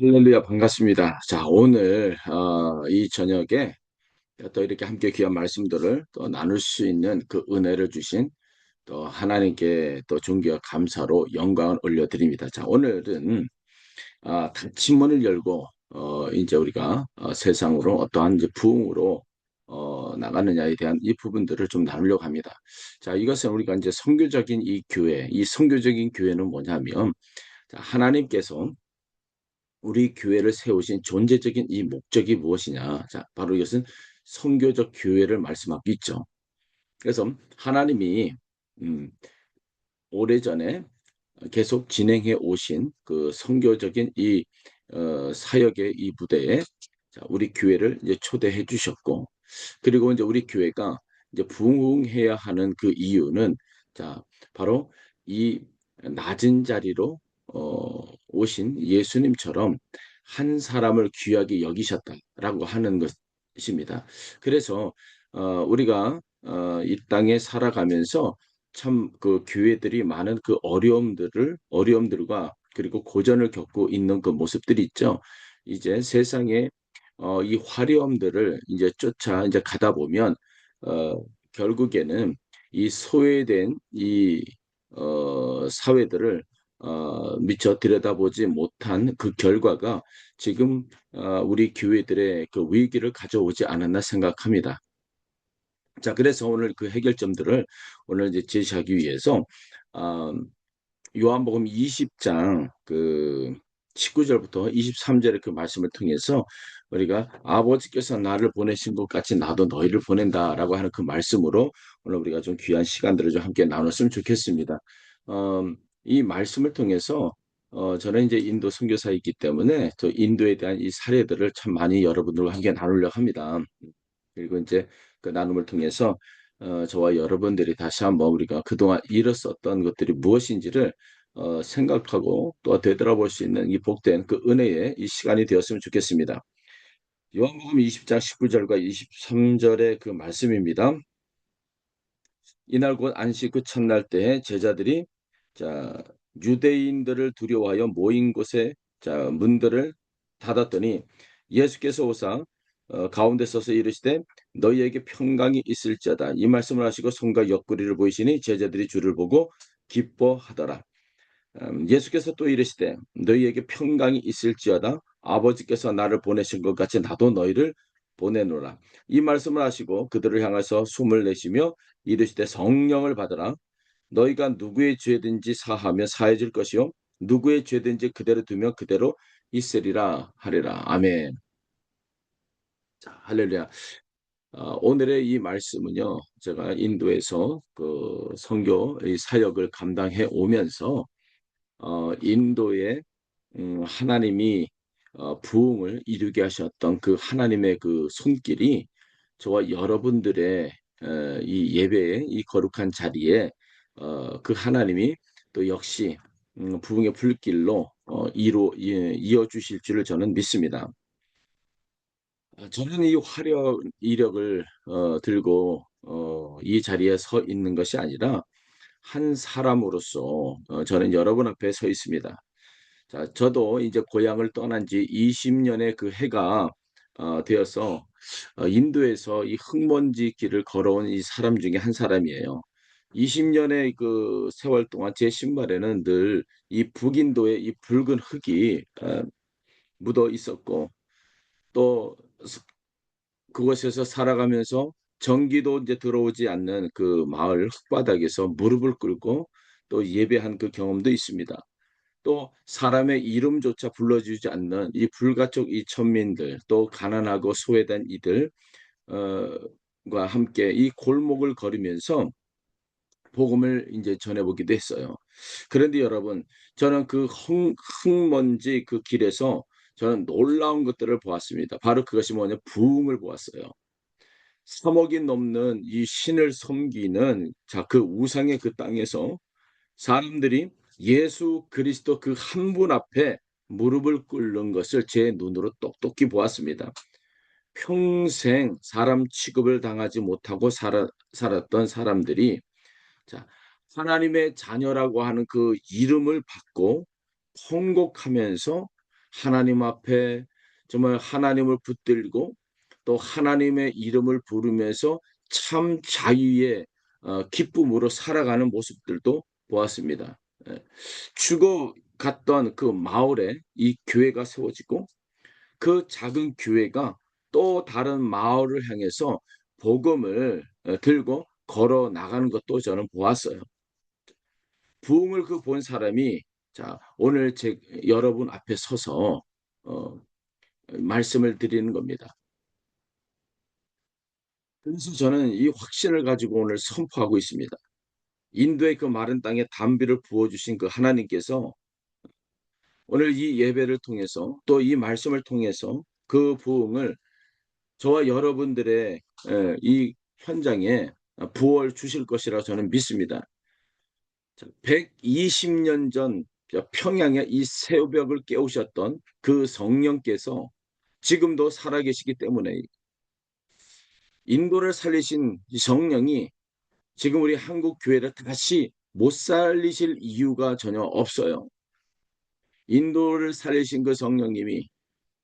할렐루야, 반갑습니다. 자, 오늘 이 저녁에 또 이렇게 함께 귀한 말씀들을 또 나눌 수 있는 그 은혜를 주신 또 하나님께 또 존귀와 감사로 영광을 올려드립니다. 자, 오늘은 닫힌 문을 열고 이제 우리가 세상으로 어떠한 이제 부흥으로 나가느냐에 대한 이 부분들을 좀 나누려고 합니다. 자, 이것은 우리가 이제 선교적인 이 교회, 이 선교적인 교회는 뭐냐면, 자, 하나님께서 우리 교회를 세우신 존재적인 이 목적이 무엇이냐? 자, 바로 이것은 선교적 교회를 말씀하고 있죠. 그래서 하나님이 음, 오래전에 계속 진행해 오신 그 선교적인 이 사역의 이 무대에, 자, 우리 교회를 이제 초대해 주셨고, 그리고 이제 우리 교회가 이제 부흥해야 하는 그 이유는, 자, 바로 이 낮은 자리로 오신 예수님처럼 한 사람을 귀하게 여기셨다라고 하는 것입니다. 그래서 우리가 이 땅에 살아가면서 참 그 교회들이 많은 그 어려움들과 그리고 고전을 겪고 있는 그 모습들이 있죠. 이제 세상에 이 화려함들을 이제 쫓아 이제 가다 보면 결국에는 이 소외된 이 사회들을 미처 들여다보지 못한 그 결과가 지금 우리 교회들의 그 위기를 가져오지 않았나 생각합니다. 자, 그래서 오늘 그 해결점들을 오늘 이제 제시하기 위해서 어, 요한복음 20장 그 19절부터 23절의 그 말씀을 통해서 우리가 아버지께서 나를 보내신 것 같이 나도 너희를 보낸다라고 하는 그 말씀으로 오늘 우리가 좀 귀한 시간들을 좀 함께 나눴으면 좋겠습니다. 어, 이 말씀을 통해서 저는 이제 인도 선교사이기 때문에 또 인도에 대한 이 사례들을 참 많이 여러분들과 함께 나누려고 합니다. 그리고 이제 그 나눔을 통해서 저와 여러분들이 다시 한번 우리가 그동안 잃었었던 것들이 무엇인지를 생각하고 또 되돌아볼 수 있는 이 복된 그 은혜의 이 시간이 되었으면 좋겠습니다. 요한복음 20장 19절과 23절의 그 말씀입니다. 이날 곧 안식 그 첫날 때에 제자들이, 자, 유대인들을 두려워하여 모인 곳에, 자, 문들을 닫았더니 예수께서 오사 가운데 서서 이르시되 너희에게 평강이 있을지어다, 이 말씀을 하시고 손과 옆구리를 보이시니 제자들이 주를 보고 기뻐하더라. 예수께서 또 이르시되 너희에게 평강이 있을지어다, 아버지께서 나를 보내신 것 같이 나도 너희를 보내노라. 이 말씀을 하시고 그들을 향해서 숨을 내쉬며 이르시되 성령을 받으라. 너희가 누구의 죄든지 사하면 사해질 것이요 누구의 죄든지 그대로 두면 그대로 있으리라 하리라. 아멘. 자, 할렐루야. 오늘의 이 말씀은요, 제가 인도에서 그 선교 의 사역을 감당해 오면서 인도의 하나님이 부흥을 이루게 하셨던 그 하나님의 그 손길이 저와 여러분들의 이 예배의 이 거룩한 자리에 그 하나님이 또 역시 부흥의 불길로 이어 주실 줄을 저는 믿습니다. 저는 이 화려 이력을 들고 이 자리에 서 있는 것이 아니라 한 사람으로서 저는 여러분 앞에 서 있습니다. 자, 저도 이제 고향을 떠난 지 20년의 그 해가 되어서 인도에서 이 흙먼지 길을 걸어온 이 사람 중에 한 사람이에요. 20년의 그 세월 동안 제 신발에는 늘 이 북인도의 이 붉은 흙이 묻어 있었고, 또 그곳에서 살아가면서 전기도 이제 들어오지 않는 그 마을 흙바닥에서 무릎을 꿇고 또 예배한 그 경험도 있습니다. 또 사람의 이름조차 불러주지 않는 이 불가촉 이 천민들, 또 가난하고 소외된 이들 과 함께 이 골목을 걸으면서 복음을 이제 전해보기도 했어요. 그런데 여러분, 저는 그 흙먼지 그 길에서 저는 놀라운 것들을 보았습니다. 바로 그것이 뭐냐, 부흥을 보았어요. 3억이 넘는 이 신을 섬기는, 자, 그 우상의 그 땅에서 사람들이 예수 그리스도 그 한 분 앞에 무릎을 꿇는 것을 제 눈으로 똑똑히 보았습니다. 평생 사람 취급을 당하지 못하고 살았던 사람들이, 자, 하나님의 자녀라고 하는 그 이름을 받고 통곡하면서 하나님 앞에 정말 하나님을 붙들고 또 하나님의 이름을 부르면서 참 자유의 기쁨으로 살아가는 모습들도 보았습니다. 예. 죽어갔던 그 마을에 이 교회가 세워지고 그 작은 교회가 또 다른 마을을 향해서 복음을 들고 걸어 나가는 것도 저는 보았어요. 부흥을 그 본 사람이 자 오늘 제 여러분 앞에 서서 어 말씀을 드리는 겁니다. 그래서 저는 이 확신을 가지고 오늘 선포하고 있습니다. 인도의 그 마른 땅에 단비를 부어 주신 그 하나님께서 오늘 이 예배를 통해서 또 이 말씀을 통해서 그 부흥을 저와 여러분들의 이 현장에 부어 주실 것이라 저는 믿습니다. 자 120년 전 평양의 이 새벽을 깨우셨던 그 성령께서 지금도 살아계시기 때문에 인도를 살리신 이 성령이 지금 우리 한국 교회를 다시 못 살리실 이유가 전혀 없어요. 인도를 살리신 그 성령님이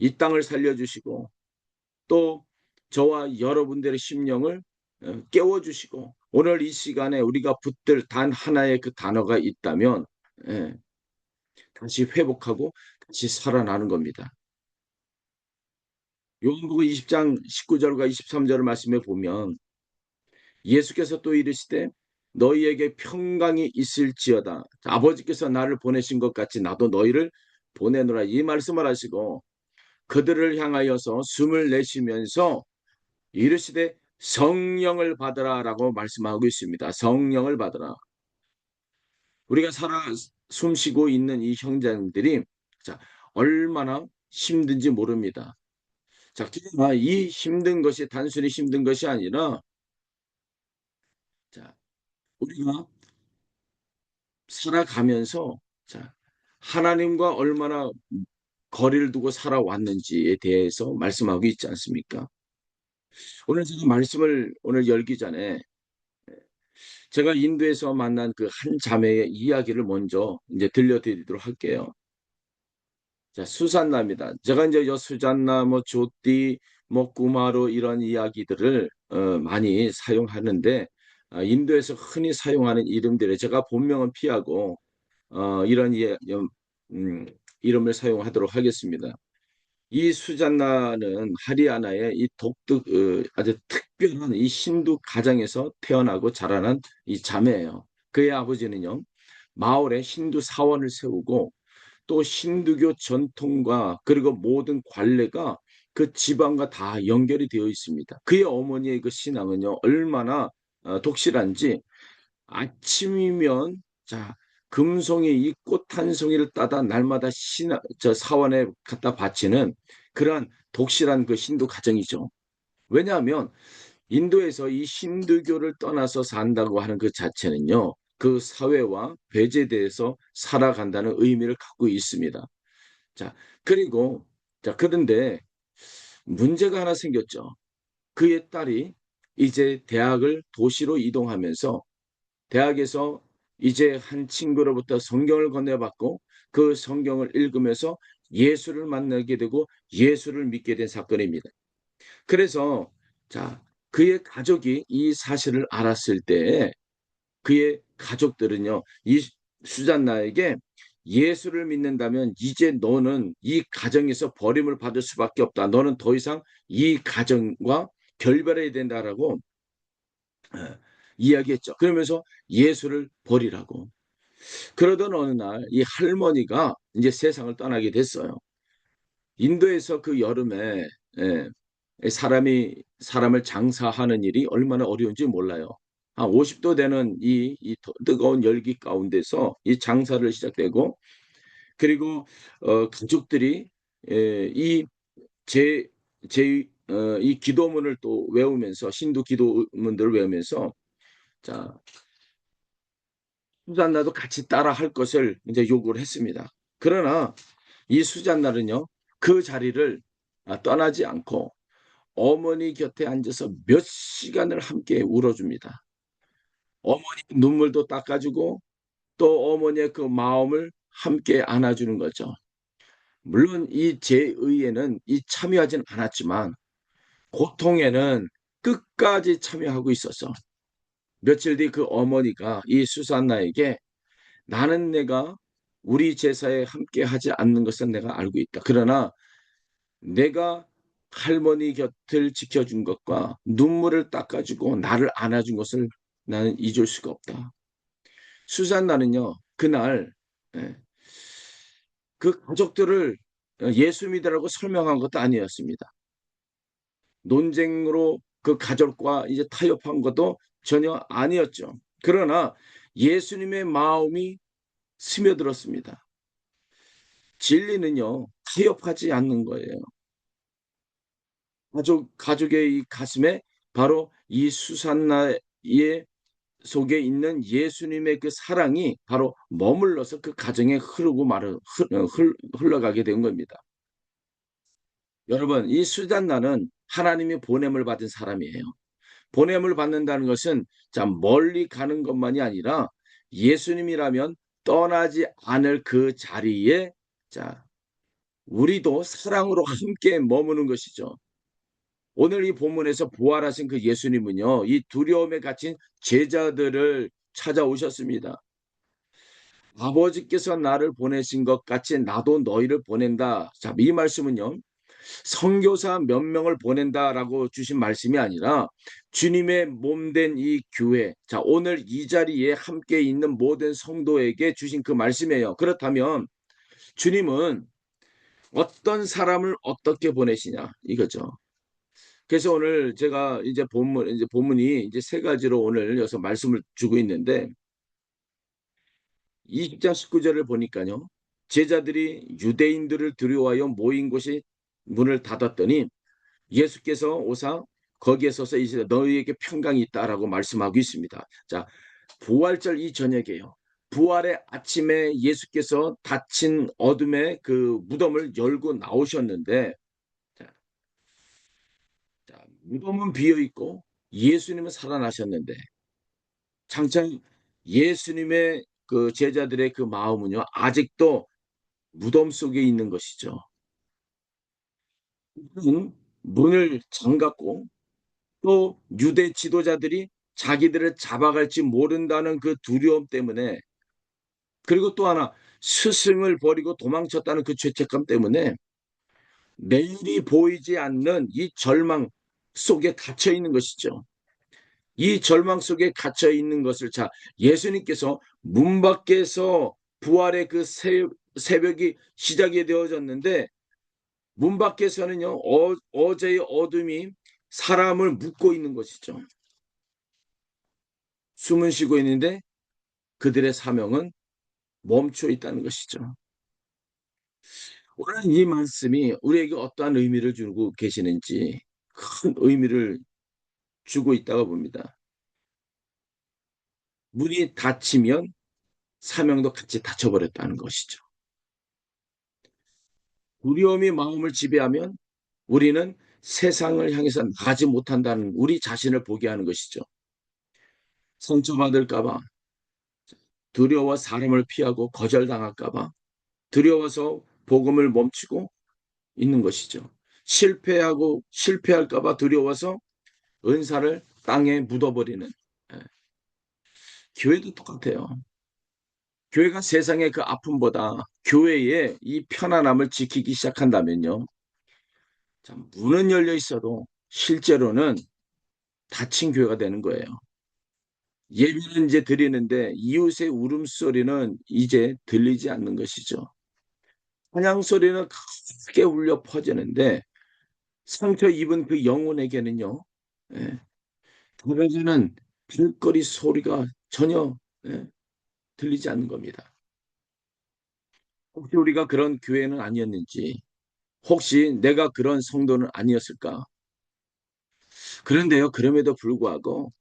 이 땅을 살려주시고 또 저와 여러분들의 심령을 깨워주시고 오늘 이 시간에 우리가 붙들 단 하나의 그 단어가 있다면 예, 다시 회복하고 다시 살아나는 겁니다. 요한복음 20장 19절과 23절 말씀에 보면 예수께서 또 이르시되 너희에게 평강이 있을지어다. 아버지께서 나를 보내신 것 같이 나도 너희를 보내노라. 이 말씀을 하시고 그들을 향하여서 숨을 내쉬면서 이르시되 성령을 받으라라고 말씀하고 있습니다. 성령을 받으라. 우리가 살아 숨쉬고 있는 이 형제들이 자, 얼마나 힘든지 모릅니다. 자, 그러나 이 힘든 것이 단순히 힘든 것이 아니라 자, 우리가 살아가면서 자, 하나님과 얼마나 거리를 두고 살아왔는지에 대해서 말씀하고 있지 않습니까? 오늘 제가 말씀을 오늘 열기 전에 제가 인도에서 만난 그 한 자매의 이야기를 먼저 이제 들려드리도록 할게요. 자, 수산나입니다. 제가 이제 수잔나, 뭐 조띠, 뭐 꾸마로 이런 이야기들을 많이 사용하는데 인도에서 흔히 사용하는 이름들에 제가 본명은 피하고 이런 음, 이름을 사용하도록 하겠습니다. 이 수잔나는 하리아나의 이 독특 아주 특별한 이 신두 가정에서 태어나고 자라난 이 자매예요. 그의 아버지는요 마을에 신두 사원을 세우고 또 힌두교 전통과 그리고 모든 관례가 그 지방과 다 연결이 되어 있습니다. 그의 어머니의 그 신앙은요 얼마나 독실한지 아침이면 자 금송이 이 꽃 한 송이를 따다 날마다 신앙 저 사원에 갖다 바치는 그러한 독실한 그 힌두 가정이죠. 왜냐하면 인도에서 이 힌두교를 떠나서 산다고 하는 그 자체는요. 그 사회와 배제돼서 살아간다는 의미를 갖고 있습니다. 자, 그리고 자, 그런데 문제가 하나 생겼죠. 그의 딸이 이제 대학을 도시로 이동하면서 대학에서 이제 한 친구로부터 성경을 건네받고 그 성경을 읽으면서 예수를 만나게 되고 예수를 믿게 된 사건입니다. 그래서 자, 그의 가족이 이 사실을 알았을 때 그의 가족들은요, 이 수잔나에게 예수를 믿는다면 이제 너는 이 가정에서 버림을 받을 수밖에 없다. 너는 더 이상 이 가정과 결별해야 된다라고 어, 이야기했죠. 그러면서 예수를 버리라고. 그러던 어느 날 이 할머니가 이제 세상을 떠나게 됐어요. 인도에서 그 여름에 예, 사람을 장사하는 일이 얼마나 어려운지 몰라요. 한 50도 되는 이 뜨거운 열기 가운데서 이 장사를 시작되고 그리고 가족들이 이 제 이 기도문을 또 외우면서 신두 기도문들을 외우면서 자 수잔나도 같이 따라할 것을 이제 요구를 했습니다. 그러나 이 수잔나는요 그 자리를 떠나지 않고 어머니 곁에 앉아서 몇 시간을 함께 울어줍니다. 어머니 눈물도 닦아주고 또 어머니의 그 마음을 함께 안아주는 거죠. 물론 이 제의에는 참여하진 않았지만 고통에는 끝까지 참여하고 있었어. 며칠 뒤 그 어머니가 이 수산나에게 나는 내가 우리 제사에 함께하지 않는 것은 내가 알고 있다. 그러나 내가 할머니 곁을 지켜준 것과 눈물을 닦아주고 나를 안아준 것을 나는 잊을 수가 없다. 수산나는요, 그날 예, 그 가족들을 예수 믿으라고 설명한 것도 아니었습니다. 논쟁으로 그 가족과 이제 타협한 것도 전혀 아니었죠. 그러나 예수님의 마음이 스며들었습니다. 진리는요, 타협하지 않는 거예요. 가족의 이 가슴에 바로 이 수산나의 속에 있는 예수님의 그 사랑이 바로 머물러서 그 가정에 흐르고 흘러가게 된 겁니다. 여러분, 이 수산나는 하나님이 보냄을 받은 사람이에요. 보냄을 받는다는 것은 자, 멀리 가는 것만이 아니라 예수님이라면 떠나지 않을 그 자리에 자, 우리도 사랑으로 함께 머무는 것이죠. 오늘 이 본문에서 부활하신 그 예수님은요, 이 두려움에 갇힌 제자들을 찾아오셨습니다. 아버지께서 나를 보내신 것 같이 나도 너희를 보낸다. 자, 이 말씀은요, 선교사 몇 명을 보낸다라고 주신 말씀이 아니라 주님의 몸된 이 교회, 자, 오늘 이 자리에 함께 있는 모든 성도에게 주신 그 말씀이에요. 그렇다면 주님은 어떤 사람을 어떻게 보내시냐 이거죠. 그래서 오늘 제가 이제 본문이 이제 세 가지로 오늘 여기서 말씀을 주고 있는데 20장 19절을 보니까요. 제자들이 유대인들을 두려워하여 모인 곳이 문을 닫았더니 예수께서 오사 거기에 서서 이제 너희에게 평강이 있다라고 말씀하고 있습니다. 자, 부활절 이 저녁에요. 부활의 아침에 예수께서 닫힌 어둠의 그 무덤을 열고 나오셨는데 자, 무덤은 비어 있고 예수님은 살아나셨는데 장차 예수님의 그 제자들의 그 마음은요 아직도 무덤 속에 있는 것이죠. 문을 잠갔고 또 유대 지도자들이 자기들을 잡아갈지 모른다는 그 두려움 때문에 그리고 또 하나 스승을 버리고 도망쳤다는 그 죄책감 때문에 내일이 보이지 않는 이 절망 속에 갇혀 있는 것이죠. 이 절망 속에 갇혀 있는 것을 자 예수님께서 문 밖에서 부활의 그 새벽이 시작이 되어졌는데 문 밖에서는요 어제의 어둠이 사람을 묶고 있는 것이죠. 숨은 쉬고 있는데 그들의 사명은 멈춰 있다는 것이죠. 오늘 이 말씀이 우리에게 어떠한 의미를 주고 계시는지 큰 의미를 주고 있다고 봅니다. 문이 닫히면 사명도 같이 닫혀버렸다는 것이죠. 두려움이 마음을 지배하면 우리는 세상을 향해서 나가지 못한다는 우리 자신을 보게 하는 것이죠. 상처받을까 봐, 두려워 사람을 피하고 거절당할까 봐, 두려워서 복음을 멈추고 있는 것이죠. 실패할까 봐 두려워서 은사를 땅에 묻어버리는 예, 교회도 똑같아요. 교회가 세상의 그 아픔보다 교회의 이 편안함을 지키기 시작한다면요. 참, 문은 열려 있어도 실제로는 닫힌 교회가 되는 거예요. 예배는 이제 드리는데 이웃의 울음소리는 이제 들리지 않는 것이죠. 찬양 소리는 크게 울려 퍼지는데 상처 입은 그 영혼에게는요. 예, 다가가는 길거리 소리가 전혀 예, 들리지 않는 겁니다. 혹시 우리가 그런 교회는 아니었는지, 혹시 내가 그런 성도는 아니었을까? 그런데요, 그럼에도 불구하고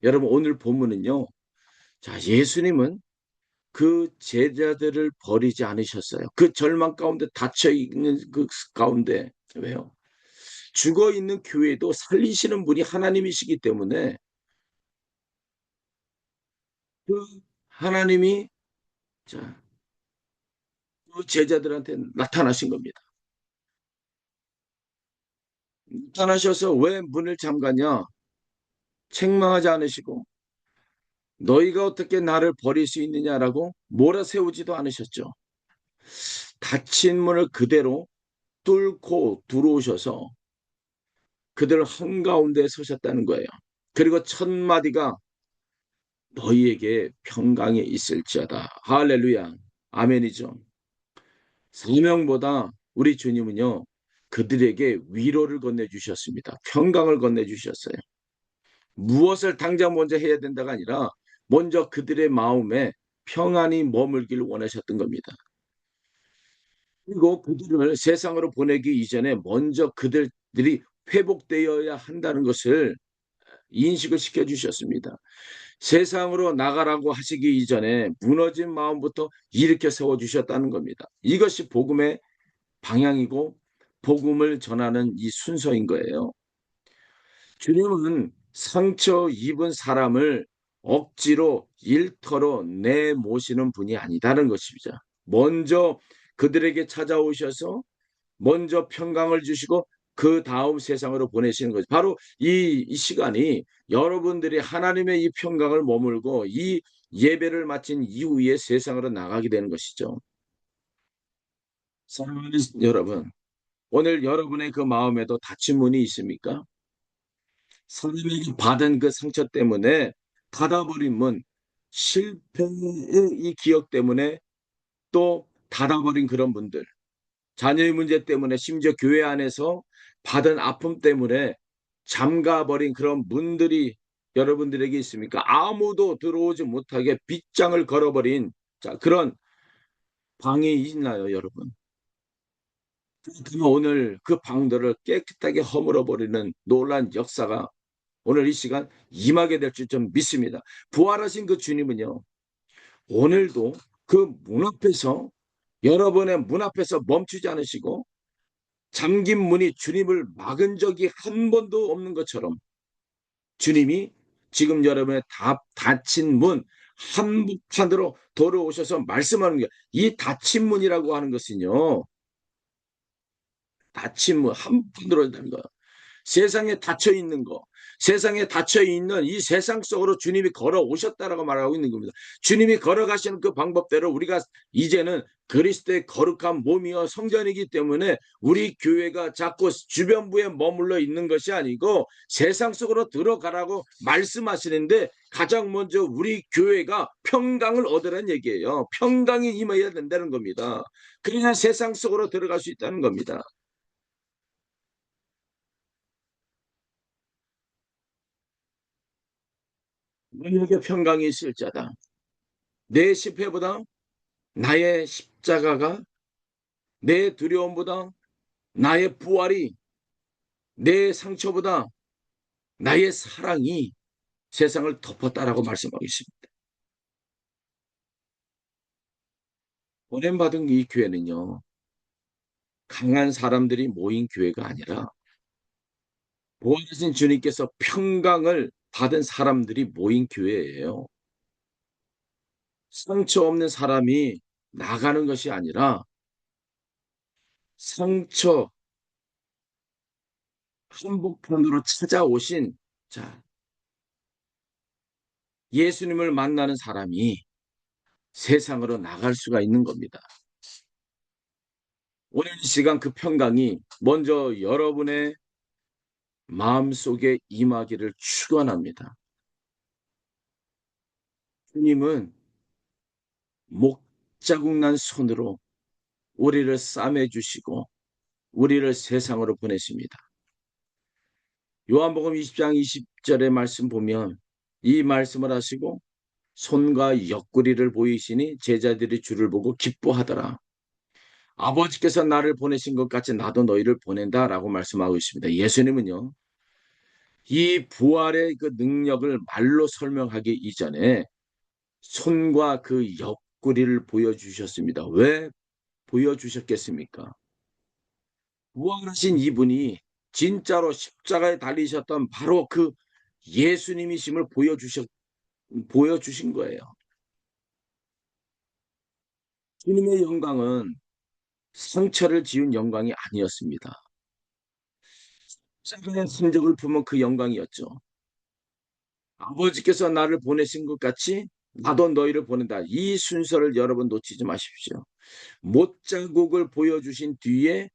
여러분 오늘 본문은요. 자, 예수님은 그 제자들을 버리지 않으셨어요. 그 절망 가운데 닫혀 있는 그 가운데 왜요? 죽어 있는 교회도 살리시는 분이 하나님이시기 때문에 그 하나님이 자, 그 제자들한테 나타나신 겁니다. 나타나셔서 왜 문을 잠가냐? 책망하지 않으시고 너희가 어떻게 나를 버릴 수 있느냐라고 몰아세우지도 않으셨죠. 닫힌 문을 그대로 뚫고 들어오셔서 그들 한가운데 서셨다는 거예요. 그리고 첫 마디가 너희에게 평강이 있을지어다. 할렐루야. 아멘이죠. 사명보다 우리 주님은요, 그들에게 위로를 건네주셨습니다. 평강을 건네주셨어요. 무엇을 당장 먼저 해야 된다가 아니라 먼저 그들의 마음에 평안이 머물기를 원하셨던 겁니다. 그리고 그들을 세상으로 보내기 이전에 먼저 그들이 회복되어야 한다는 것을 인식을 시켜주셨습니다. 세상으로 나가라고 하시기 이전에 무너진 마음부터 일으켜 세워주셨다는 겁니다. 이것이 복음의 방향이고 복음을 전하는 이 순서인 거예요. 주님은 상처 입은 사람을 억지로 일터로 내모시는 분이 아니다는 것이죠. 먼저 그들에게 찾아오셔서 먼저 평강을 주시고 그 다음 세상으로 보내시는 거죠. 바로 이 시간이 여러분들이 하나님의 이 평강을 머물고 이 예배를 마친 이후에 세상으로 나가게 되는 것이죠. 사랑하는 여러분, 오늘 여러분의 그 마음에도 닫힌 문이 있습니까? 선생님에게 받은 그 상처 때문에 닫아버린 문, 실패의 이 기억 때문에 또 닫아버린 그런 분들, 자녀의 문제 때문에 심지어 교회 안에서 받은 아픔 때문에 잠가버린 그런 문들이 여러분들에게 있습니까? 아무도 들어오지 못하게 빗장을 걸어버린 자, 그런 방이 있나요, 여러분? 그렇다면 오늘 그 방들을 깨끗하게 허물어버리는 놀란 역사가 오늘 이 시간 임하게 될 줄 좀 믿습니다. 부활하신 그 주님은요, 오늘도 그 문 앞에서 여러분의 문 앞에서 멈추지 않으시고 잠긴 문이 주님을 막은 적이 한 번도 없는 것처럼 주님이 지금 여러분의 닫힌 문 한복판으로 돌아오셔서 말씀하는 게 이 닫힌 문이라고 하는 것은요. 닫힌 문 한복판으로 된다는 거예요. 세상에 닫혀 있는 거, 세상에 닫혀 있는 이 세상 속으로 주님이 걸어오셨다라고 말하고 있는 겁니다. 주님이 걸어가시는 그 방법대로 우리가 이제는 그리스도의 거룩한 몸이요 성전이기 때문에 우리 교회가 자꾸 주변부에 머물러 있는 것이 아니고 세상 속으로 들어가라고 말씀하시는데 가장 먼저 우리 교회가 평강을 얻으라는 얘기예요. 평강이 임해야 된다는 겁니다. 그래야 세상 속으로 들어갈 수 있다는 겁니다. 너희에게 평강이 있을자다. 내 실패보다 나의 십자가가 내 두려움보다 나의 부활이 내 상처보다 나의 사랑이 세상을 덮었다라고 말씀하고 있습니다. 보냄받은 이 교회는요. 강한 사람들이 모인 교회가 아니라 부활하신 주님께서 평강을 받은 사람들이 모인 교회예요. 상처 없는 사람이 나가는 것이 아니라 상처 한복판으로 찾아오신 자 예수님을 만나는 사람이 세상으로 나갈 수가 있는 겁니다. 오늘 이 시간 그 평강이 먼저 여러분의 마음속에 임하기를 축원합니다. 주님은 목자국 난 손으로 우리를 싸매 주시고 우리를 세상으로 보내십니다. 요한복음 20장 20절의 말씀 보면 이 말씀을 하시고 손과 옆구리를 보이시니 제자들이 주를 보고 기뻐하더라. 아버지께서 나를 보내신 것 같이 나도 너희를 보낸다라고 말씀하고 있습니다. 예수님은요. 이 부활의 그 능력을 말로 설명하기 이전에 손과 그 옆구리를 보여주셨습니다. 왜 보여주셨겠습니까? 부활하신 이분이 진짜로 십자가에 달리셨던 바로 그 예수님이심을 보여주신 거예요. 주님의 영광은 상처를 지은 영광이 아니었습니다. 십자가의 흔적을 품은 그 영광이었죠. 아버지께서 나를 보내신 것 같이 나도 너희를 보낸다. 이 순서를 여러분 놓치지 마십시오. 못자국을 보여주신 뒤에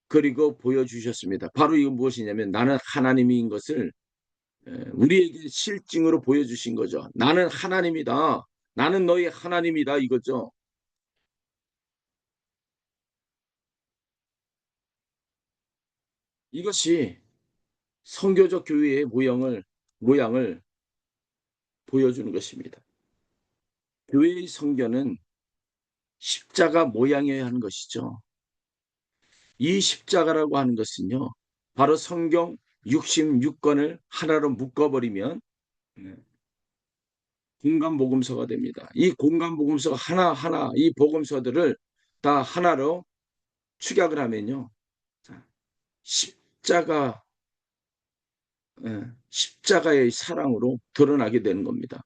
그리고 보여주셨습니다. 바로 이거 무엇이냐면 나는 하나님인 것을 우리에게 실증으로 보여주신 거죠. 나는 하나님이다. 나는 너희 하나님이다 이거죠. 이것이 선교적 교회의 모양을 보여주는 것입니다. 교회의 선교는 십자가 모양이어야 하는 것이죠. 이 십자가라고 하는 것은요. 바로 성경 66권을 하나로 묶어버리면 네, 공간복음서가 됩니다. 이 공간복음서 하나하나 이 복음서들을 다 하나로 축약을 하면요. 십자가, 십자가의 사랑으로 드러나게 되는 겁니다.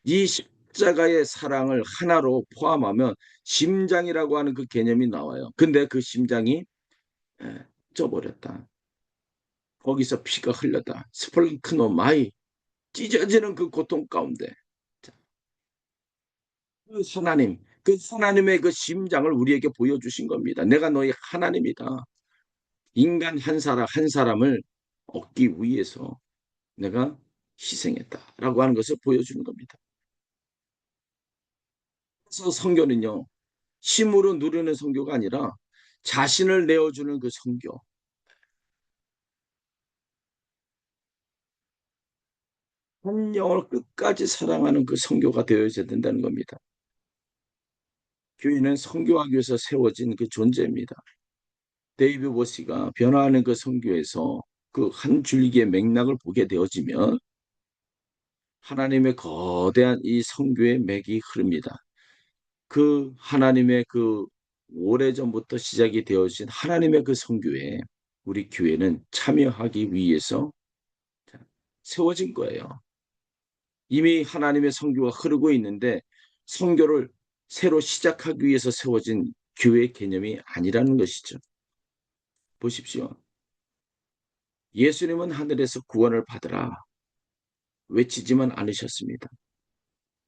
이 십자가의 사랑을 하나로 포함하면 심장이라고 하는 그 개념이 나와요. 근데 그 심장이 쪄버렸다. 거기서 피가 흘렀다. 스플링크노 마이 찢어지는 그 고통 가운데 그 하나님, 그 하나님의 그 심장을 우리에게 보여주신 겁니다. 내가 너희 하나님이다. 인간 한 사람을 얻기 위해서 내가 희생했다라고 하는 것을 보여주는 겁니다. 그래서 성교는요, 힘으로 누르는 성교가 아니라 자신을 내어주는 그 성교, 한 영을 끝까지 사랑하는 그 성교가 되어야 된다는 겁니다. 교회는 성교하기 위해서 세워진 그 존재입니다. 데이비 보시가 변화하는 그 성교에서 그 한 줄기의 맥락을 보게 되어지면 하나님의 거대한 이 성교의 맥이 흐릅니다. 그 하나님의 그 오래전부터 시작이 되어진 하나님의 그 성교에 우리 교회는 참여하기 위해서 세워진 거예요. 이미 하나님의 성교가 흐르고 있는데 성교를 새로 시작하기 위해서 세워진 교회 개념이 아니라는 것이죠. 보십시오. 예수님은 하늘에서 구원을 받으라 외치지만 않으셨습니다.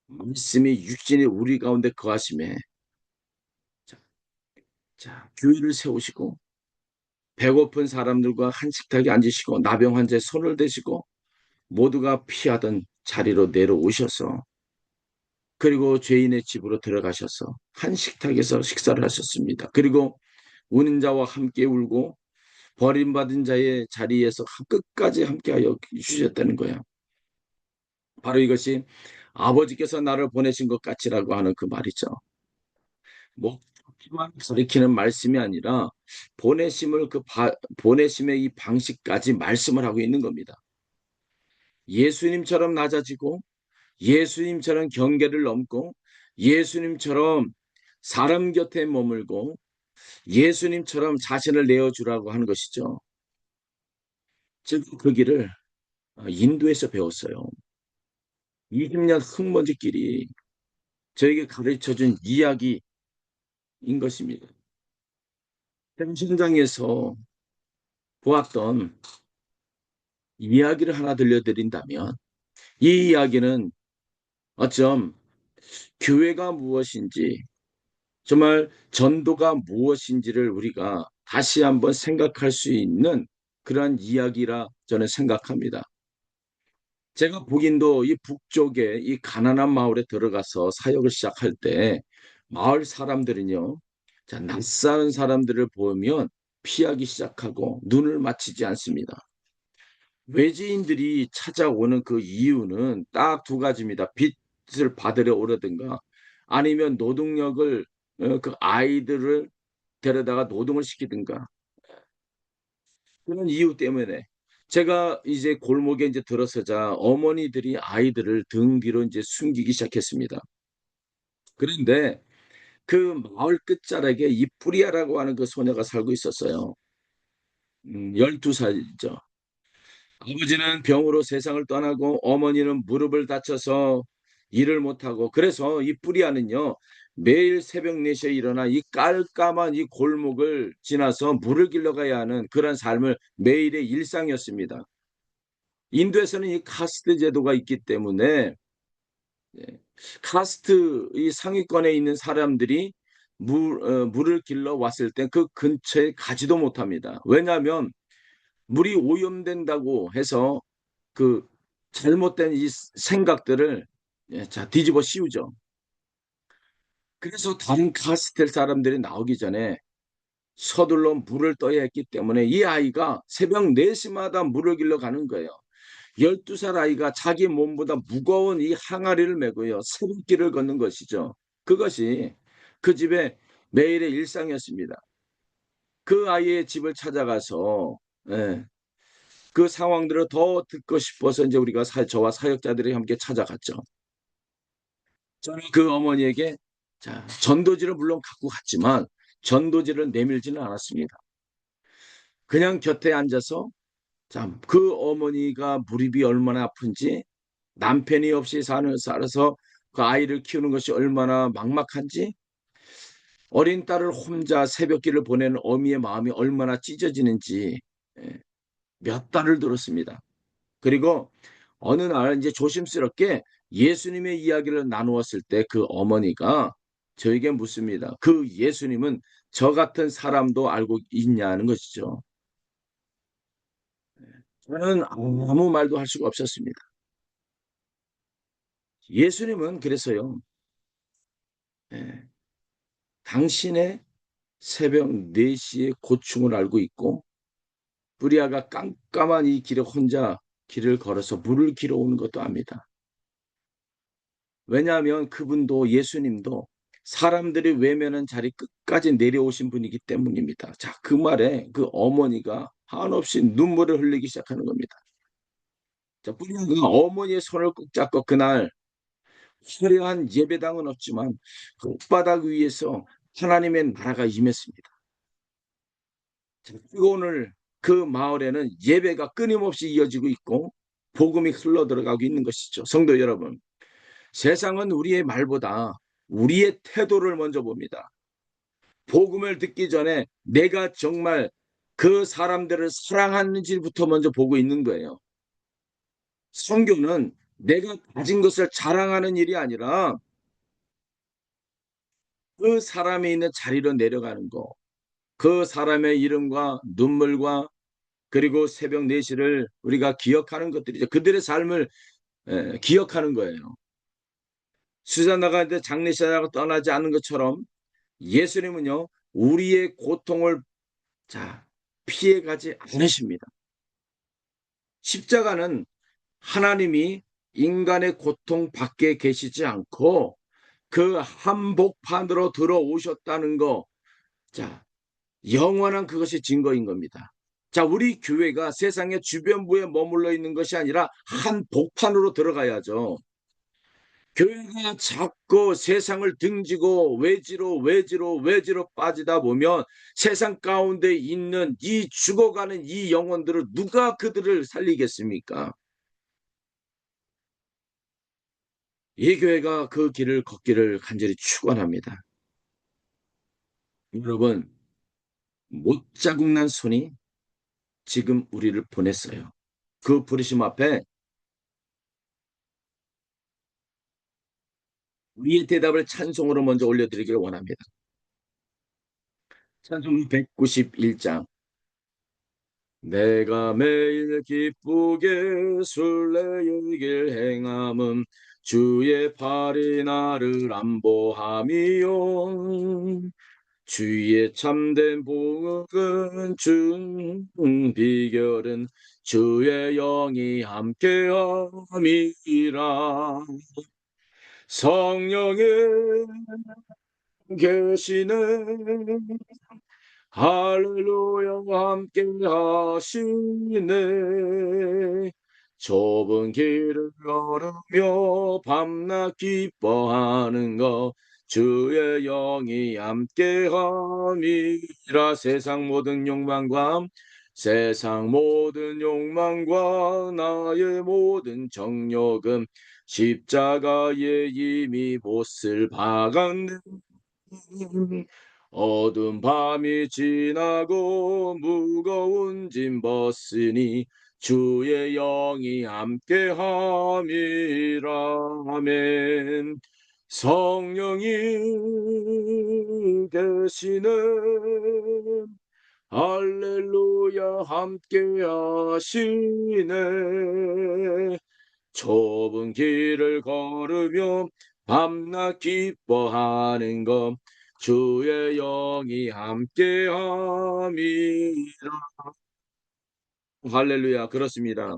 말씀이 육신이 우리 가운데 거하심에 자, 교회를 세우시고 배고픈 사람들과 한 식탁에 앉으시고 나병 환자의 손을 대시고 모두가 피하던 자리로 내려오셔서 그리고 죄인의 집으로 들어가셔서 한 식탁에서 식사를 하셨습니다. 그리고 우는 자와 함께 울고 버림받은 자의 자리에서 끝까지 함께하여 주셨다는 거예요. 바로 이것이 아버지께서 나를 보내신 것 같이라고 하는 그 말이죠. 목적만 가리키는 말씀이 아니라 보내심의 이 방식까지 말씀을 하고 있는 겁니다. 예수님처럼 낮아지고 예수님처럼 경계를 넘고 예수님처럼 사람 곁에 머물고 예수님처럼 자신을 내어주라고 하는 것이죠. 즉 그 길을 인도에서 배웠어요. 20년 흙먼지길이 저에게 가르쳐준 이야기인 것입니다. 현장에서 보았던 이야기를 하나 들려드린다면 이 이야기는 어쩜 교회가 무엇인지 정말 전도가 무엇인지를 우리가 다시 한번 생각할 수 있는 그러한 이야기라 저는 생각합니다. 제가 북인도 이 북쪽에 이 가난한 마을에 들어가서 사역을 시작할 때 마을 사람들은요, 자, 낯선 사람들을 보면 피하기 시작하고 눈을 맞추지 않습니다. 외지인들이 찾아오는 그 이유는 딱 두 가지입니다. 빚을 받으려 오려든가 아니면 노동력을 그 아이들을 데려다가 노동을 시키든가 그런 이유 때문에 제가 이제 골목에 이제 들어서자 어머니들이 아이들을 등 뒤로 이제 숨기기 시작했습니다. 그런데 그 마을 끝자락에 이뿌리아라고 하는 그 소녀가 살고 있었어요. 12살이죠. 아버지는 병으로 세상을 떠나고 어머니는 무릎을 다쳐서 일을 못하고 그래서 이 뿌리아는요 매일 새벽 4시에 일어나 이 깜깜한 이 골목을 지나서 물을 길러 가야 하는 그런 삶을 매일의 일상이었습니다. 인도에서는 이 카스트 제도가 있기 때문에 예 카스트 이 상위권에 있는 사람들이 물을 길러 왔을 때 그 근처에 가지도 못합니다. 왜냐하면 물이 오염된다고 해서 그 잘못된 이 생각들을 뒤집어 씌우죠. 그래서 다른 카스텔 사람들이 나오기 전에 서둘러 물을 떠야 했기 때문에 이 아이가 새벽 4시 마다 물을 길러 가는 거예요. 12살 아이가 자기 몸보다 무거운 이 항아리를 메고요. 새벽길을 걷는 것이죠. 그것이 그 집의 매일의 일상이었습니다. 그 아이의 집을 찾아가서 예 그 상황들을 더 듣고 싶어서 인제 우리가 저와 사역자들이 함께 찾아갔죠. 저는 그 어머니에게 전도지를 물론 갖고 갔지만 전도지를 내밀지는 않았습니다. 그냥 곁에 앉아서 그 어머니가 무릎이 얼마나 아픈지 남편이 없이 살아서 그 아이를 키우는 것이 얼마나 막막한지 어린 딸을 혼자 새벽길을 보내는 어미의 마음이 얼마나 찢어지는지 예 몇 달을 들었습니다. 그리고 어느 날 인제 조심스럽게 예수님의 이야기를 나누었을 때 그 어머니가 저에게 묻습니다. "그 예수님은 저 같은 사람도 알고 있냐?"는 것이죠. 저는 아무 말도 할 수가 없었습니다. 예수님은 그래서요. 예. 당신의 새벽 4 시의 고충을 알고 있고 브리아가 깜깜한 이 길에 혼자 길을 걸어서 물을 길어 오는 것도 압니다. 왜냐하면 그분도 예수님도 사람들이 외면한 자리 끝까지 내려오신 분이기 때문입니다. 그 말에 그 어머니가 한없이 눈물을 흘리기 시작하는 겁니다. 브리아가 어머니의 손을 꼭 잡고 그날 화려한 예배당은 없지만 흙바닥 위에서 하나님의 나라가 임했습니다. 그리고 오늘 그 마을에는 예배가 끊임없이 이어지고 있고 복음이 흘러들어가고 있는 것이죠. 성도 여러분, 세상은 우리의 말보다 우리의 태도를 먼저 봅니다. 복음을 듣기 전에 내가 정말 그 사람들을 사랑하는지부터 먼저 보고 있는 거예요. 선교는 내가 가진 것을 자랑하는 일이 아니라 그 사람이 있는 자리로 내려가는 거. 그 사람의 이름과 눈물과 그리고 새벽 4 시를 우리가 기억하는 것들이죠. 그들의 삶을 기억하는 거예요. 수잔나가 이제 장례식장을 떠나지 않은 것처럼 예수님은요. 우리의 고통을 자 피해 가지 않으십니다. 십자가는 하나님이 인간의 고통 밖에 계시지 않고 그 한복판으로 들어오셨다는 거 자 영원한 그것이 증거인 겁니다. 우리 교회가 세상의 주변부에 머물러 있는 것이 아니라 한복판으로 들어가야죠. 교회가 자꾸 세상을 등지고 외지로 빠지다 보면 세상 가운데 있는 이 죽어가는 이 영혼들을 누가 그들을 살리겠습니까? 이 교회가 그 길을 걷기를 간절히 축원합니다. 여러분, 못자국난 손이 지금 우리를 보냈어요. 그 부르심 앞에 우리의 대답을 찬송으로 먼저 올려드리기를 원합니다. 찬송 191장. 내가 매일 기쁘게 순례의 길 행함은 주의 팔이 나를 안보함이요 주의 참된 복은 비결은 주의 영이 함께함이라 성령의 계시는 할렐루야 함께 하시네 좁은 길을 걸으며 밤낮 기뻐하는 것 주의 영이 함께함이라 세상 모든 욕망과 나의 모든 정욕은 십자가에 이미 못을 박았네. 어두운 밤이 지나고 무거운 짐 벗으니 주의 영이 함께함이라. 아멘. 성령이 계시네. 할렐루야 함께 하시네. 좁은 길을 걸으며 밤낮 기뻐하는 것 주의 영이 함께함이라. 할렐루야. 그렇습니다.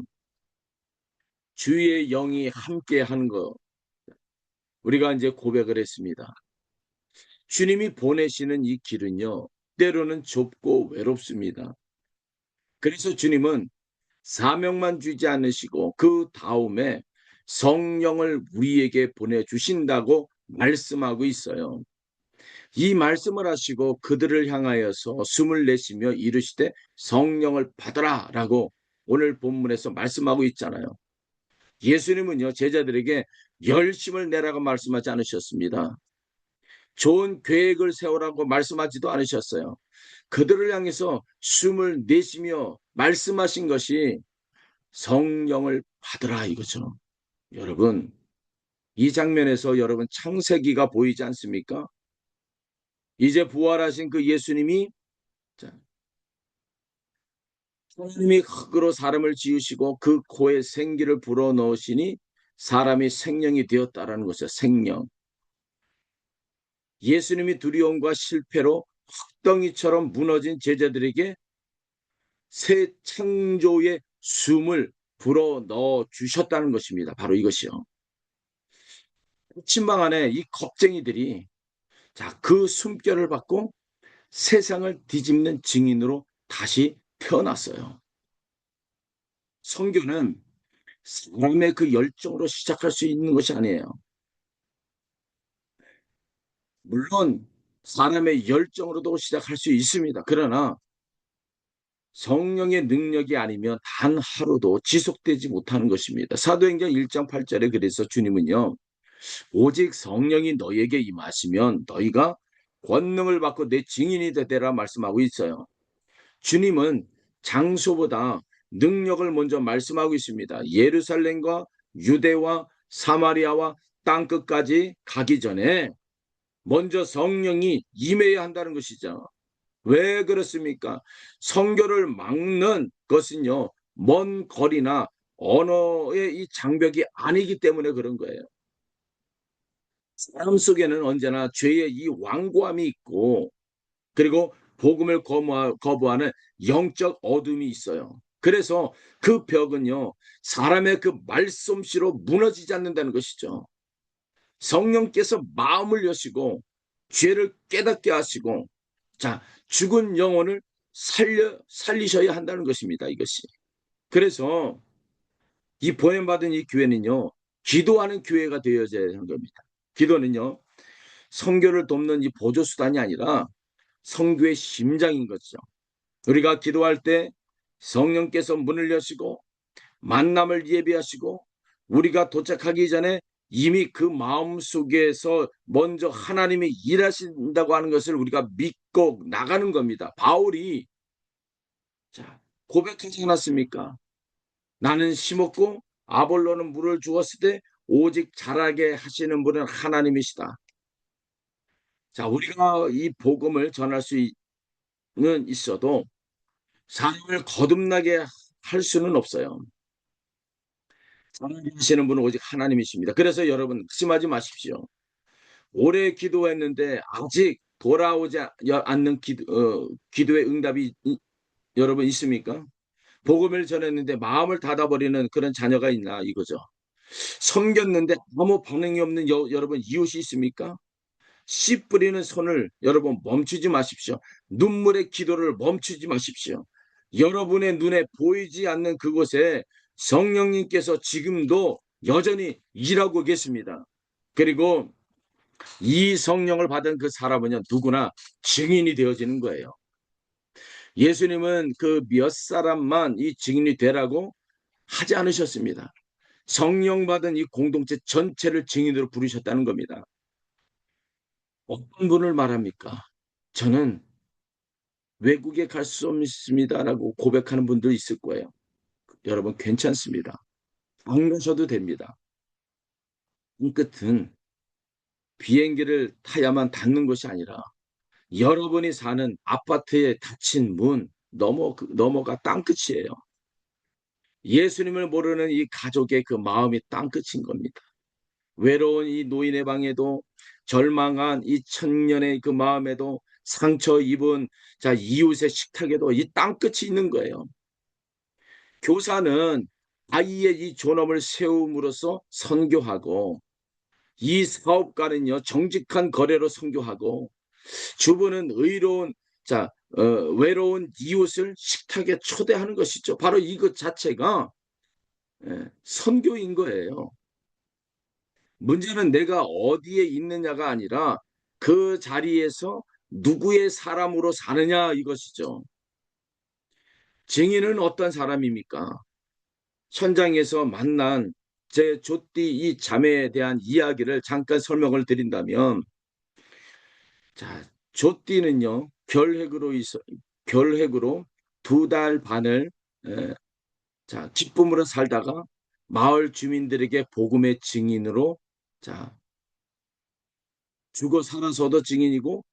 주의 영이 함께하는 것 우리가 이제 고백을 했습니다. 주님이 보내시는 이 길은요, 때로는 좁고 외롭습니다. 그래서 주님은 사명만 주지 않으시고 그 다음에 성령을 우리에게 보내주신다고 말씀하고 있어요. 이 말씀을 하시고 그들을 향하여서 숨을 내쉬며 이르시되 성령을 받으라 라고 오늘 본문에서 말씀하고 있잖아요. 예수님은요, 제자들에게 열심을 내라고 말씀하지 않으셨습니다. 좋은 계획을 세우라고 말씀하지도 않으셨어요. 그들을 향해서 숨을 내쉬며 말씀하신 것이 성령을 받으라 이거죠. 여러분, 이 장면에서 여러분 창세기가 보이지 않습니까? 이제 부활하신 그 예수님이 하나님이 흙으로 사람을 지으시고 그 코에 생기를 불어넣으시니 사람이 생명이 되었다라는 것이죠. 생명. 예수님이 두려움과 실패로 흙덩이처럼 무너진 제자들에게 새 창조의 숨을 불어넣어 주셨다는 것입니다. 바로 이것이요. 침방 안에 이 겁쟁이들이 그 숨결을 받고 세상을 뒤집는 증인으로 다시 태어났어요. 선교는 사람의 그 열정으로 시작할 수 있는 것이 아니에요. 물론 사람의 열정으로도 시작할 수 있습니다. 그러나 성령의 능력이 아니면 단 하루도 지속되지 못하는 것입니다. 사도행전 1장 8절에 그래서 주님은요. 오직 성령이 너희에게 임하시면 너희가 권능을 받고 내 증인이 되리라 말씀하고 있어요. 주님은 장소보다 능력을 먼저 말씀하고 있습니다. 예루살렘과 유대와 사마리아와 땅끝까지 가기 전에 먼저 성령이 임해야 한다는 것이죠. 왜 그렇습니까? 선교를 막는 것은요, 먼 거리나 언어의 이 장벽이 아니기 때문에 그런 거예요. 사람 속에는 언제나 죄의 이 완고함이 있고, 그리고 복음을 거부하는 영적 어둠이 있어요. 그래서 그 벽은요, 사람의 그 말솜씨로 무너지지 않는다는 것이죠. 성령께서 마음을 여시고 죄를 깨닫게 하시고 죽은 영혼을 살리셔야 한다는 것입니다. 이것이. 그래서 이 보냄받은 이 교회는요. 기도하는 교회가 되어져야 하는 겁니다. 기도는요. 선교를 돕는 이 보조수단이 아니라 선교의 심장인 거죠. 우리가 기도할 때 성령께서 문을 여시고 만남을 예비하시고 우리가 도착하기 전에 이미 그 마음 속에서 먼저 하나님이 일하신다고 하는 것을 우리가 믿고 나가는 겁니다. 바울이 고백하지 않았습니까? 나는 심었고 아볼로는 물을 주었을 때 오직 자라게 하시는 분은 하나님이시다. 우리가 이 복음을 전할 수는 있어도 사람을 거듭나게 할 수는 없어요. 살아계시는 분은 오직 하나님이십니다. 그래서 여러분 의심하지 마십시오. 오래 기도했는데 아직 돌아오지 않는 기도의 응답이 여러분 있습니까? 복음을 전했는데 마음을 닫아버리는 그런 자녀가 있나 이거죠. 섬겼는데 아무 반응이 없는 여러분 이웃이 있습니까? 씨 뿌리는 손을 여러분 멈추지 마십시오. 눈물의 기도를 멈추지 마십시오. 여러분의 눈에 보이지 않는 그곳에 성령님께서 지금도 여전히 일하고 계십니다. 그리고 이 성령을 받은 그 사람은요, 누구나 증인이 되어지는 거예요. 예수님은 그 몇 사람만 이 증인이 되라고 하지 않으셨습니다. 성령 받은 이 공동체 전체를 증인으로 부르셨다는 겁니다. 어떤 분을 말합니까? "저는 외국에 갈 수 없습니다."라고 고백하는 분도 있을 거예요. 여러분 괜찮습니다. 안 가셔도 됩니다. 땅끝은 비행기를 타야만 닿는 것이 아니라 여러분이 사는 아파트에 닫힌 문 넘어가 땅끝이에요. 예수님을 모르는 이 가족의 그 마음이 땅끝인 겁니다. 외로운 이 노인의 방에도 절망한 이 청년의 그 마음에도 상처 입은 이웃의 식탁에도 이 땅끝이 있는 거예요. 교사는 아이의 이 존엄을 세움으로써 선교하고 이 사업가는요 정직한 거래로 선교하고 주부는 의로운 자 외로운 이웃을 식탁에 초대하는 것이죠. 바로 이것 자체가 선교인 거예요. 문제는 내가 어디에 있느냐가 아니라 그 자리에서 누구의 사람으로 사느냐 이것이죠. 증인은 어떤 사람입니까? 현장에서 만난 제 조띠 이 자매에 대한 이야기를 잠깐 설명을 드린다면 조띠는요 결핵으로 2달 반을 에, 기쁨으로 살다가 마을 주민들에게 복음의 증인으로 자 죽어 살아서도 증인이고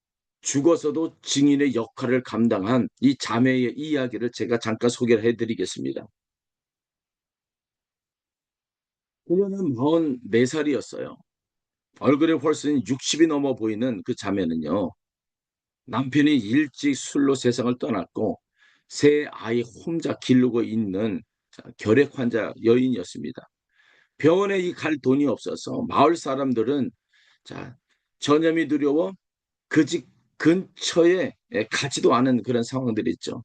죽어서도 증인의 역할을 감당한 이 자매의 이야기를 제가 잠깐 소개를 해 드리겠습니다. 그녀는 44살이었어요. 얼굴이 훨씬 60이 넘어 보이는 그 자매는요. 남편이 일찍 술로 세상을 떠났고 세 아이 혼자 기르고 있는 결핵 환자 여인이었습니다. 병원에 갈 돈이 없어서 마을 사람들은 자 전염이 두려워 그 집 근처에 가지도 않은 그런 상황들이 있죠.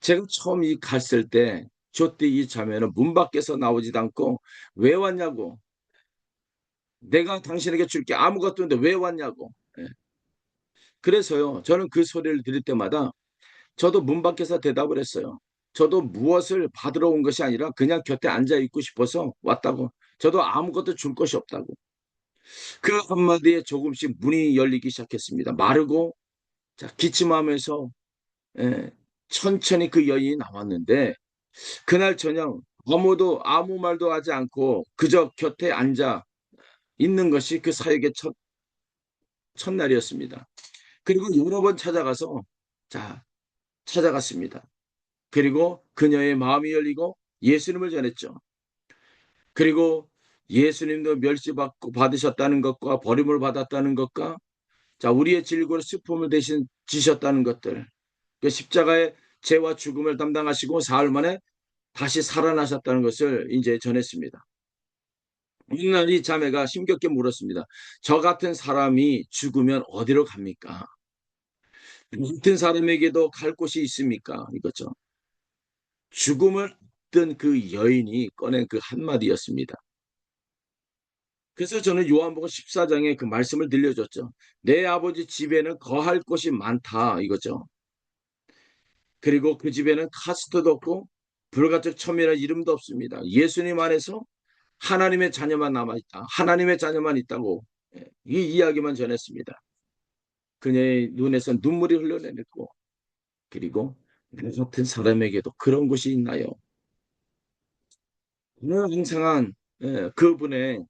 제가 처음 갔을 때 조띠 이 자매는 문 밖에서 나오지도 않고 "왜 왔냐."고 "내가 당신에게 줄 게 아무것도 없는데 왜 왔냐."고. 예. 그래서요 저는 그 소리를 들을 때마다 저도 문 밖에서 대답을 했어요. 저도 무엇을 받으러 온 것이 아니라 그냥 곁에 앉아 있고 싶어서 왔다고. 저도 아무것도 줄 것이 없다고. 그 한마디에 조금씩 문이 열리기 시작했습니다. 마르고 기침하면서 예 천천히 그 여인이 나왔는데 그날 저녁 아무도 아무 말도 하지 않고 그저 곁에 앉아 있는 것이 그 사역의 첫날이었습니다. 그리고 여러 번 찾아가서 자 찾아갔습니다. 그리고 그녀의 마음이 열리고 예수님을 전했죠. 그리고 예수님도 멸시받고 받으셨다는 것과 버림을 받았다는 것과 우리의 질고를 슬픔을 대신 지셨다는 것들, 그 십자가의 죄와 죽음을 담당하시고 사흘 만에 다시 살아나셨다는 것을 이제 전했습니다. 어느 날 이 자매가 힘겹게 물었습니다. "저 같은 사람이 죽으면 어디로 갑니까? 같은 사람에게도 갈 곳이 있습니까?" 이거죠. 죽음을 앞둔 그 여인이 꺼낸 그 한마디였습니다. 그래서 저는 요한복음 14장에 그 말씀을 들려줬죠. "내 아버지 집에는 거할 곳이 많다." 이거죠. 그리고 그 집에는 카스트도 없고 불가적 첨이라는 이름도 없습니다. 예수님 안에서 하나님의 자녀만 남아 있다. 하나님의 자녀만 있다고 이 이야기만 전했습니다. 그녀의 눈에서 눈물이 흘러내리고 그리고 나 같은 사람에게도 그런 곳이 있나요? 저는 항상 그분의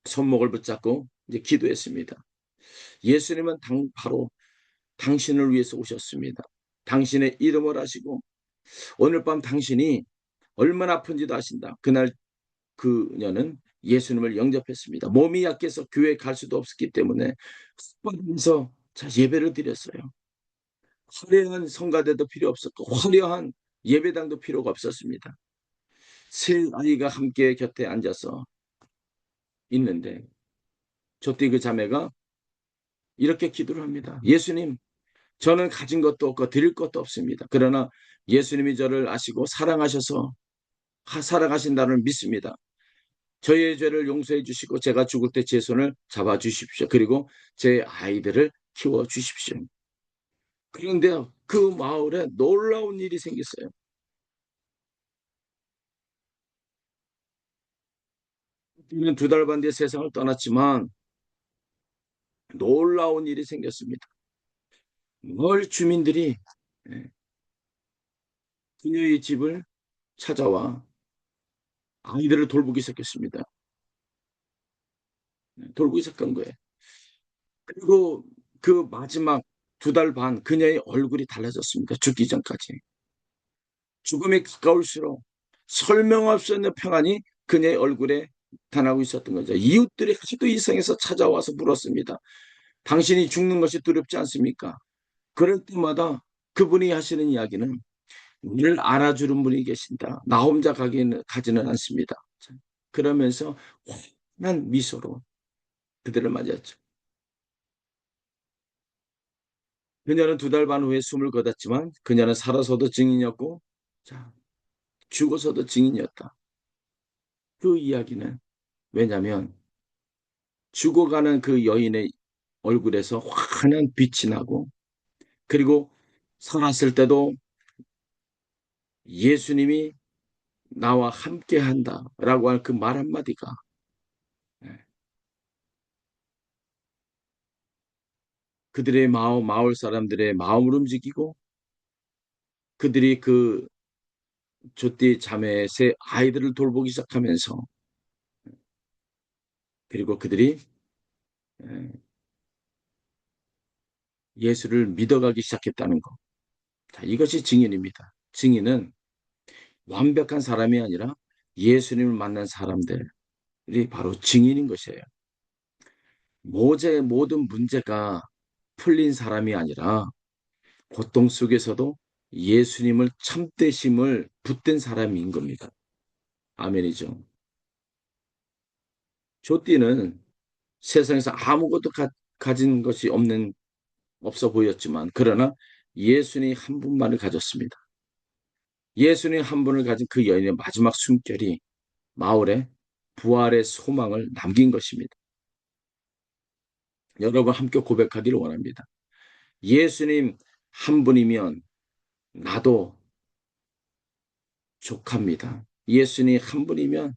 손목을 붙잡고 이제 기도했습니다. 예수님은 바로 당신을 위해서 오셨습니다. 당신의 이름을 아시고 오늘 밤 당신이 얼마나 아픈지도 아신다. 그날 그녀는 예수님을 영접했습니다. 몸이 약해서 교회에 갈 수도 없었기 때문에 숙박에서 예배를 드렸어요. 화려한 성가대도 필요 없었고 화려한 예배당도 필요가 없었습니다. 세 아이가 함께 곁에 앉아서 있는데 저때 그 자매가 이렇게 기도를 합니다. "예수님, 저는 가진 것도 없고 드릴 것도 없습니다. 그러나 예수님이 저를 아시고 사랑하셔서 사랑하신다는 믿습니다. 저의 죄를 용서해 주시고 제가 죽을 때 제 손을 잡아 주십시오. 그리고 제 아이들을 키워 주십시오." 그런데요. 그 마을에 놀라운 일이 생겼어요. 이는 두 달 반 뒤에 세상을 떠났지만 놀라운 일이 생겼습니다. 마을 주민들이 예, 그녀의 집을 찾아와 아이들을 돌보기 시작했습니다. 돌보기 시작한 거예요. 그리고 그 마지막 두 달 반 그녀의 얼굴이 달라졌습니다. 죽기 전까지. 죽음에 가까울수록 설명할 수 없는 평안이 그녀의 얼굴에 나타나고 있었던 거죠. 이웃들이 하도 이상해서 찾아와서 물었습니다. 당신이 죽는 것이 두렵지 않습니까? 그럴 때마다 그분이 하시는 이야기는 늘 알아주는 분이 계신다. 나 혼자 가지는 않습니다. 그러면서 환한 미소로 그들을 맞이했죠. 그녀는 두 달 반 후에 숨을 거뒀지만 그녀는 살아서도 증인이었고, 자, 죽어서도 증인이었다. 그 이야기는 왜냐하면 죽어가는 그 여인의 얼굴에서 환한 빛이 나고 그리고 살았을 때도 예수님이 나와 함께 한다라고 하는 그 말 한마디가 그들의 마을 사람들의 마음을 움직이고 그들이 그 조띠 자매의 아이들을 돌보기 시작하면서 그리고 그들이 예수를 믿어가기 시작했다는 것. 자, 이것이 증인입니다. 증인은 완벽한 사람이 아니라 예수님을 만난 사람들이 바로 증인인 것이에요. 모든 문제가 풀린 사람이 아니라 고통 속에서도 예수님을 참되심을 붙든 사람인 겁니다. 아멘이죠. 조띠는 세상에서 아무것도 가진 것이 없어 보였지만 그러나 예수님 한 분만을 가졌습니다. 예수님 한 분을 가진 그 여인의 마지막 숨결이 마을에 부활의 소망을 남긴 것입니다. 여러분 함께 고백하기를 원합니다. 예수님 한 분이면 나도 족합니다. 예수님 한 분이면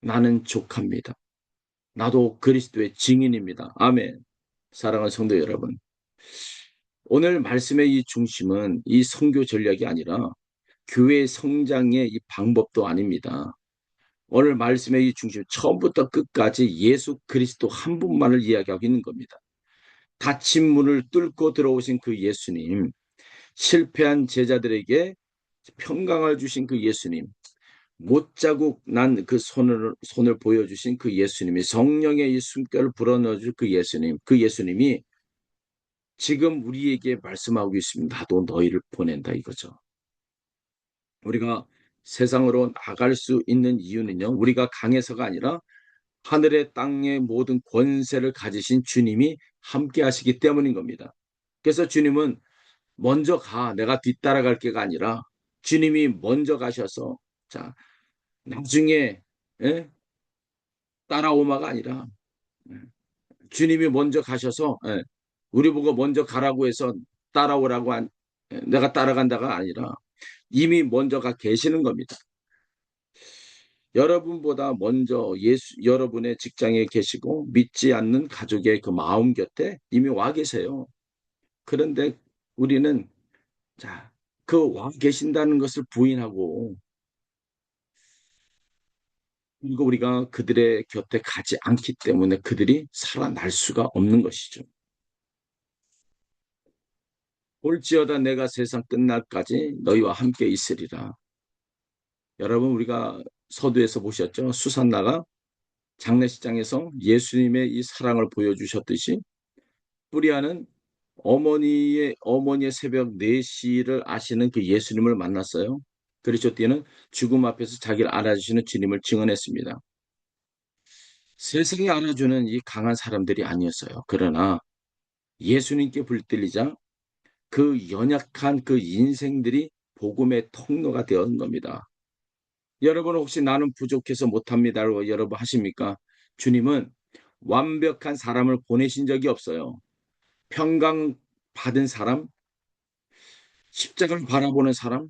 나는 족합니다. 나도 그리스도의 증인입니다. 아멘. 사랑하는 성도 여러분, 오늘 말씀의 이 중심은 이 선교 전략이 아니라 교회 성장의 이 방법도 아닙니다. 오늘 말씀의 이 중심, 처음부터 끝까지 예수 그리스도 한 분만을 이야기하고 있는 겁니다. 닫힌 문을 뚫고 들어오신 그 예수님, 실패한 제자들에게 평강을 주신 그 예수님, 못자국 난 그 손을 보여주신 그 예수님이 성령의 이 숨결을 불어넣어줄 그 예수님, 그 예수님이 지금 우리에게 말씀하고 있습니다. 나도 너희를 보낸다 이거죠. 우리가 세상으로 나갈 수 있는 이유는요. 우리가 강해서가 아니라 하늘의 땅의 모든 권세를 가지신 주님이 함께 하시기 때문인 겁니다. 그래서 주님은 먼저 가, 내가 뒤따라갈 게가 아니라 주님이 먼저 가셔서 자, 나중에 예? 따라오마가 아니라 예, 주님이 먼저 가셔서 예, 우리 보고 먼저 가라고 해서 따라오라고 내가 따라간다가 아니라 이미 먼저 가 계시는 겁니다. 여러분보다 먼저 여러분의 직장에 계시고 믿지 않는 가족의 그 마음 곁에 이미 와 계세요. 그런데 우리는 자, 그 와 계신다는 것을 부인하고 그리고 우리가 그들의 곁에 가지 않기 때문에 그들이 살아날 수가 없는 것이죠. 볼지어다 내가 세상 끝날까지 너희와 함께 있으리라. 여러분 우리가 서두에서 보셨죠? 수산나가 장례식장에서 예수님의 이 사랑을 보여주셨듯이 뿌리아는 어머니의 새벽 4시를 아시는 그 예수님을 만났어요. 그리스도띠는 죽음 앞에서 자기를 알아주시는 주님을 증언했습니다. 세상이 알아주는 이 강한 사람들이 아니었어요. 그러나 예수님께 불들리자 그 연약한 그 인생들이 복음의 통로가 되었는 겁니다. 여러분 혹시 나는 부족해서 못합니다라고 여러분 하십니까? 주님은 완벽한 사람을 보내신 적이 없어요. 평강 받은 사람, 십자가를 바라보는 사람,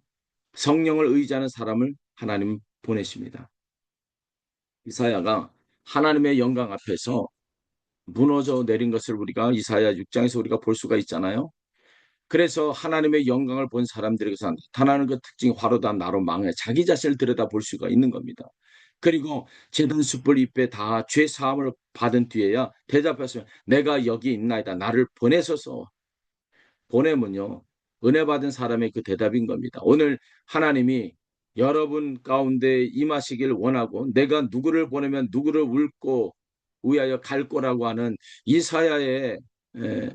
성령을 의지하는 사람을 하나님 보내십니다. 이사야가 하나님의 영광 앞에서 무너져 내린 것을 우리가 이사야 6장에서 우리가 볼 수가 있잖아요. 그래서 하나님의 영광을 본 사람들에게서 나타나는 그 특징이 화로다 나로 망해 자기 자신을 들여다볼 수가 있는 겁니다. 그리고 제단 숯불 입에 다 죄 사함을 받은 뒤에야 대답하시면 내가 여기 있나이다. 나를 보내소서. 보내면요. 은혜 받은 사람의 그 대답인 겁니다. 오늘 하나님이 여러분 가운데 임하시길 원하고 내가 누구를 보내면 누구를 울고 위하여 갈 거라고 하는 이사야의 예,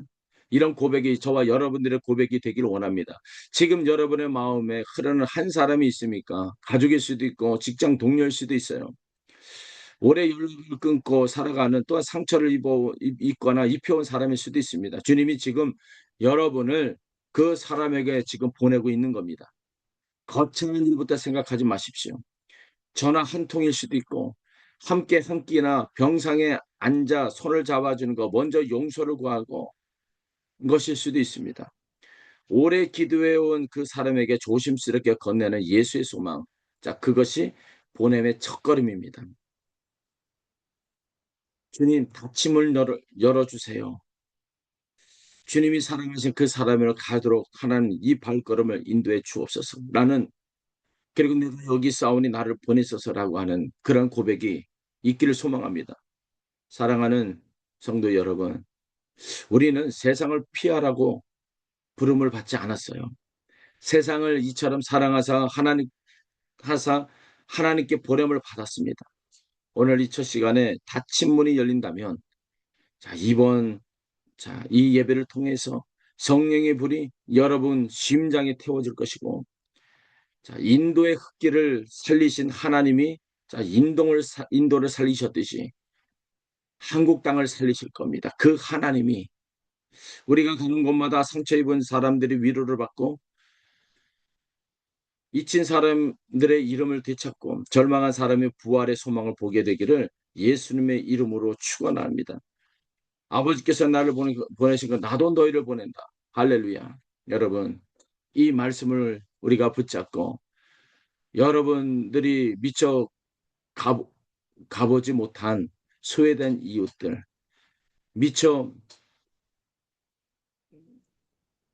이런 고백이 저와 여러분들의 고백이 되기를 원합니다. 지금 여러분의 마음에 흐르는 한 사람이 있습니까? 가족일 수도 있고 직장 동료일 수도 있어요. 오래 연락을 끊고 살아가는 또한 상처를 입거나 입혀온 사람일 수도 있습니다. 주님이 지금 여러분을 그 사람에게 지금 보내고 있는 겁니다. 거창한 일부터 생각하지 마십시오. 전화 한 통일 수도 있고 함께 한 끼나 병상에 앉아 손을 잡아주는 거 먼저 용서를 구하고 것일 수도 있습니다. 오래 기도해온 그 사람에게 조심스럽게 건네는 예수의 소망. 자, 그것이 보냄의 첫걸음입니다. 주님, 닫힘을 열어주세요. 주님이 사랑하신 그 사람을 가도록 하나님 이 발걸음을 인도해 주옵소서. 라는 그리고 내가 여기 싸우니 나를 보내소서라고 하는 그런 고백이 있기를 소망합니다. 사랑하는 성도 여러분, 우리는 세상을 피하라고 부름을 받지 않았어요. 세상을 이처럼 사랑하사 하나님께 보냄을 받았습니다. 오늘 이 첫 시간에 닫힌 문이 열린다면 이 예배를 통해서 성령의 불이 여러분 심장에 태워질 것이고 인도의 흙길을 살리신 하나님이 인도를 살리셨듯이 한국 땅을 살리실 겁니다. 그 하나님이 우리가 가는 곳마다 상처 입은 사람들이 위로를 받고 잊힌 사람들의 이름을 되찾고 절망한 사람의 부활의 소망을 보게 되기를 예수님의 이름으로 축원합니다. 아버지께서 나를 보내신 건 나도 너희를 보낸다. 할렐루야. 여러분, 이 말씀을 우리가 붙잡고 여러분들이 미처 가보, 가보지 못한 소외된 이웃들, 미처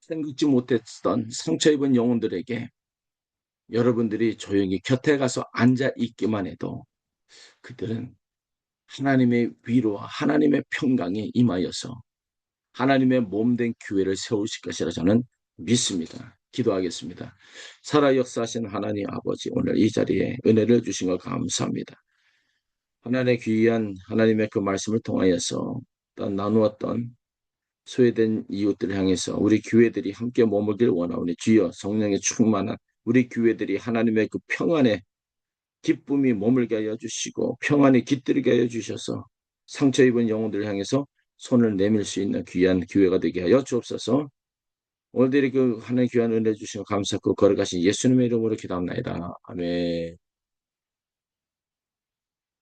생각지 못했던 상처 입은 영혼들에게 여러분들이 조용히 곁에 가서 앉아 있기만 해도 그들은 하나님의 위로와 하나님의 평강이 임하여서 하나님의 몸된 교회를 세우실 것이라 저는 믿습니다. 기도하겠습니다. 살아 역사하신 하나님 아버지, 오늘 이 자리에 은혜를 주신 것 감사합니다. 하나님의 귀한 하나님의 그 말씀을 통하여서 나누었던 소외된 이웃들을 향해서 우리 교회들이 함께 머물기를 원하오니 주여 성령의 충만한 우리 교회들이 하나님의 그 평안에 기쁨이 머물게 하여 주시고 평안이 깃들게 하여 주셔서 상처 입은 영혼들을 향해서 손을 내밀 수 있는 귀한 기회가 되게 하여 주옵소서. 오늘들이 그 하나님 귀한 은혜 주시고 감사하고 걸어가신 예수님의 이름으로 기도합니다. 아멘.